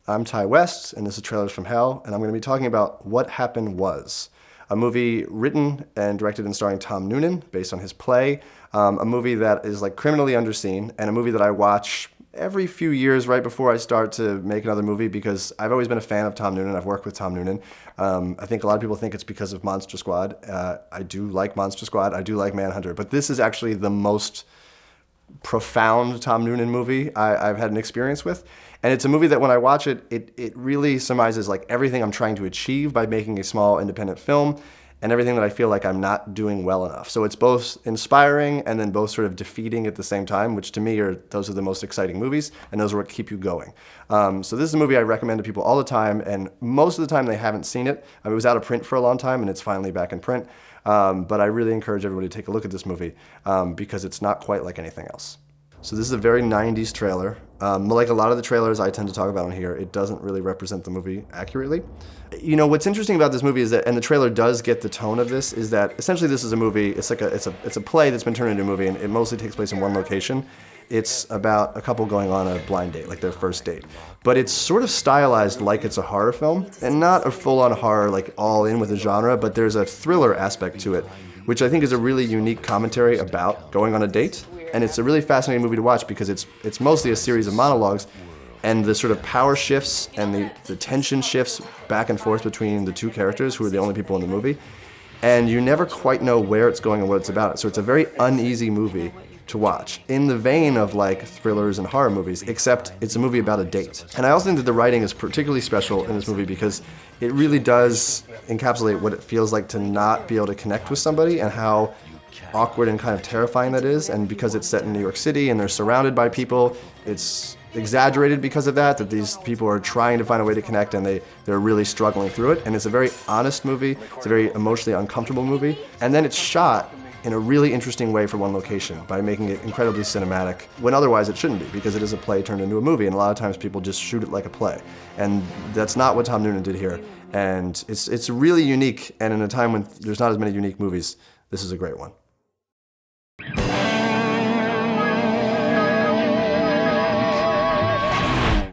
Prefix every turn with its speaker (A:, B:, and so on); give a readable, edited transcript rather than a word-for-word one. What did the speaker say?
A: I'm Ty West, and this is Trailers from Hell, and I'm going to be talking about What Happened Was, a movie written and directed and starring Tom Noonan, based on his play, a movie that is like criminally underseen, and a movie that I watch every few years right before I start to make another movie because I've always been a fan of Tom Noonan. I've worked with Tom Noonan. I think a lot of people think it's because of Monster Squad. I do like Monster Squad. I do like Manhunter, but this is actually the most profound Tom Noonan movie I've had an experience with. And it's a movie that when I watch it, it really surmises like everything I'm trying to achieve by making a small independent film and everything that I feel like I'm not doing well enough. So it's both inspiring and then both sort of defeating at the same time, which to me those are the most exciting movies and those are what keep you going. So this is a movie I recommend to people all the time, and most of the time they haven't seen it. It was out of print for a long time and it's finally back in print. But I really encourage everybody to take a look at this movie because it's not quite like anything else. So this is a very 90s trailer. Like a lot of the trailers I tend to talk about on here, it doesn't really represent the movie accurately. You know, what's interesting about this movie is that, and the trailer does get the tone of this, is that essentially this is a movie, it's a play that's been turned into a movie, and it mostly takes place in one location. It's about a couple going on a blind date, like their first date. But it's sort of stylized like it's a horror film, and not a full-on horror, like all in with the genre, but there's a thriller aspect to it, which I think is a really unique commentary about going on a date. And it's a really fascinating movie to watch because it's mostly a series of monologues, and the sort of power shifts and the tension shifts back and forth between the two characters who are the only people in the movie. And you never quite know where it's going and what it's about. So it's a very uneasy movie to watch, in the vein of like thrillers and horror movies, except it's a movie about a date. And I also think that the writing is particularly special in this movie because it really does encapsulate what it feels like to not be able to connect with somebody and how awkward and kind of terrifying that is. And because it's set in New York City and they're surrounded by people, it's exaggerated because of that these people are trying to find a way to connect and they're really struggling through it. And it's a very honest movie. It's a very emotionally uncomfortable movie. And then it's shot in a really interesting way for one location by making it incredibly cinematic, when otherwise it shouldn't be, because it is a play turned into a movie, and a lot of times people just shoot it like a play. And that's not what Tom Noonan did here. And it's really unique, and in a time when there's not as many unique movies, this is a great one.